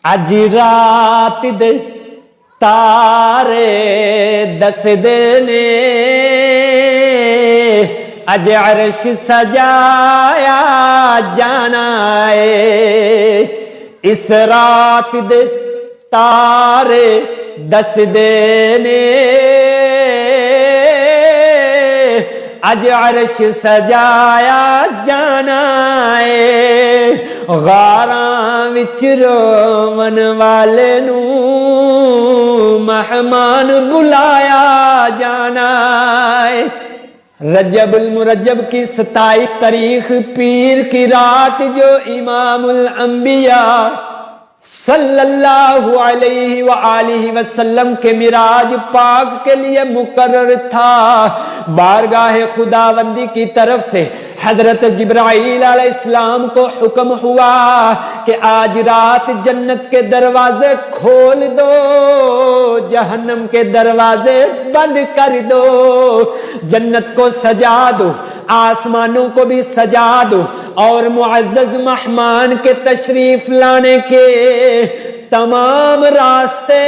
اج رات دے تارے دس نے اج عرش سجایا جانا ہے، اس رات دے تارے دس نے اج عرش سجایا جانا ہے، غاراں وچ روون والے نو مہمان بلایا جانا ہے۔ رجب المرجب کی 27 تاریخ پیر کی رات جو امام الانبیاء صلی اللہ علیہ وآلہ وسلم کے معراج پاک کے لیے مقرر تھا، بارگاہ خداوندی کی طرف سے حضرت جبرائیل علیہ السلام کو حکم ہوا کہ آج رات جنت کے دروازے کھول دو، جہنم کے دروازے بند کر دو، جنت کو سجا دو، آسمانوں کو بھی سجا دو، اور معزز مہمان کے تشریف لانے کے تمام راستے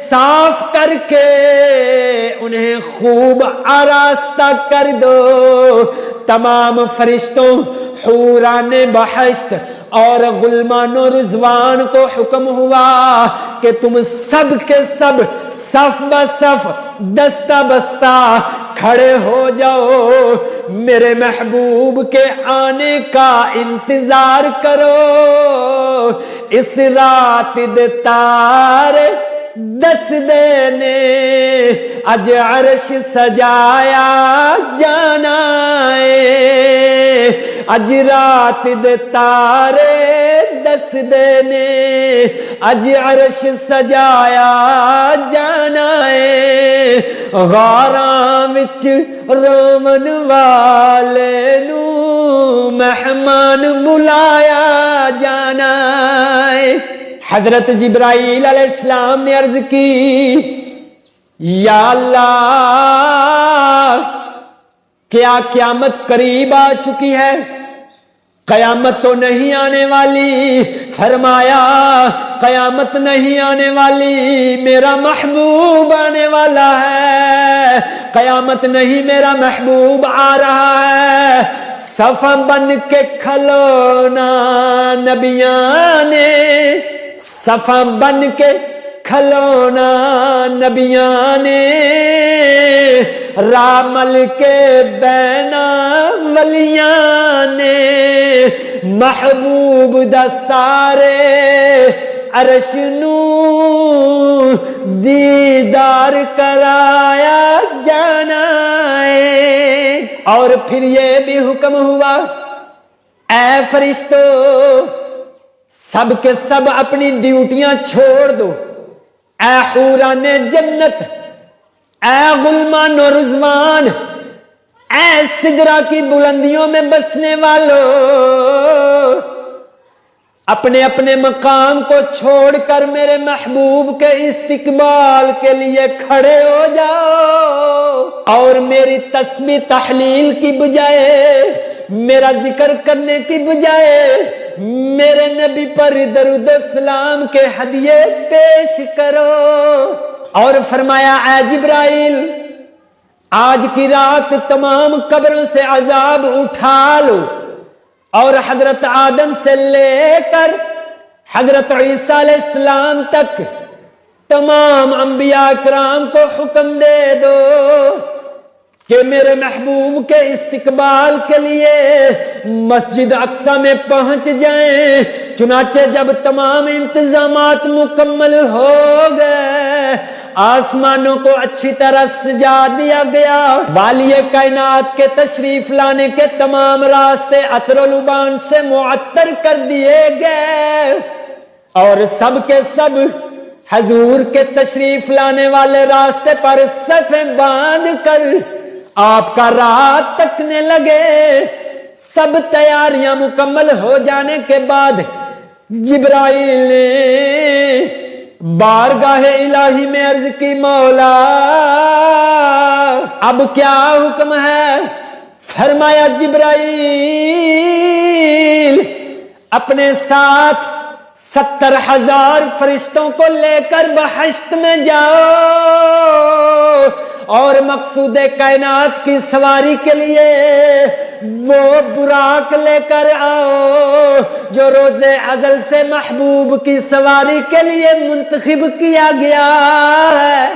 صاف کر کے انہیں خوب آراستہ کر دو۔ تمام فرشتوں، حوران بہشت اور غلمان و رضوان کو حکم ہوا کہ تم سب کے سب صف بصف دستہ بستہ کھڑے ہو جاؤ، میرے محبوب کے آنے کا انتظار کرو۔ اس رات دے تارے دس نے اج عرش سجایا جانا ہے، اج رات دے تارے دس نے اج عرش سجایا جانا ہے، غاراں وچ روون والے نو مہمان بلایا جانا ہے۔ حضرت جبرائیل علیہ السلام نے عرض کی، یا اللہ، کیا قیامت قریب آ چکی ہے؟ قیامت تو نہیں آنے والی۔ فرمایا، قیامت نہیں آنے والی، میرا محبوب آنے والا ہے۔ قیامت نہیں، میرا محبوب آ رہا ہے۔ صف بن کے کھلونا نبیاں نے، صف بن کے کھلونا نبیاں نے، رامل کے بینا ولیاں نے، محبوب دا سارے عرش نو دیدار کرایا جانا ہے۔ اور پھر یہ بھی حکم ہوا، اے فرشتو، سب کے سب اپنی ڈیوٹیاں چھوڑ دو، اے حوران جنت، اے غلمان و رضوان، اے سدرہ کی بلندیوں میں بسنے والوں، اپنے اپنے مقام کو چھوڑ کر میرے محبوب کے استقبال کے لیے کھڑے ہو جاؤ، اور میری تسبیح تحلیل کی بجائے، میرا ذکر کرنے کی بجائے، میرے نبی پر درود السلام کے ہدیے پیش کرو۔ اور فرمایا، اے جبرائیل، آج کی رات تمام قبروں سے عذاب اٹھا لو، اور حضرت آدم سے لے کر حضرت عیسیٰ علیہ السلام تک تمام انبیاء کرام کو حکم دے دو کہ میرے محبوب کے استقبال کے لیے مسجد اقصی میں پہنچ جائیں۔ چنانچہ جب تمام انتظامات مکمل ہو گئے، آسمانوں کو اچھی طرح سجا دیا گیا، والی کائنات کے تشریف لانے کے تمام راستے عطر و لبان سے معطر کر دیے گئے، اور سب کے سب حضور کے تشریف لانے والے راستے پر صفیں باندھ کر آپ کا راہ تکنے لگے۔ سب تیاریاں مکمل ہو جانے کے بعد جبرائیل نے بارگاہ الہی میں عرض کی، مولا اب کیا حکم ہے؟ فرمایا، جبرائیل اپنے ساتھ 70,000 فرشتوں کو لے کر بہشت میں جاؤ اور مقصود کائنات کی سواری کے لیے وہ براق لے کر آؤ جو روز ازل سے محبوب کی سواری کے لیے منتخب کیا گیا ہے۔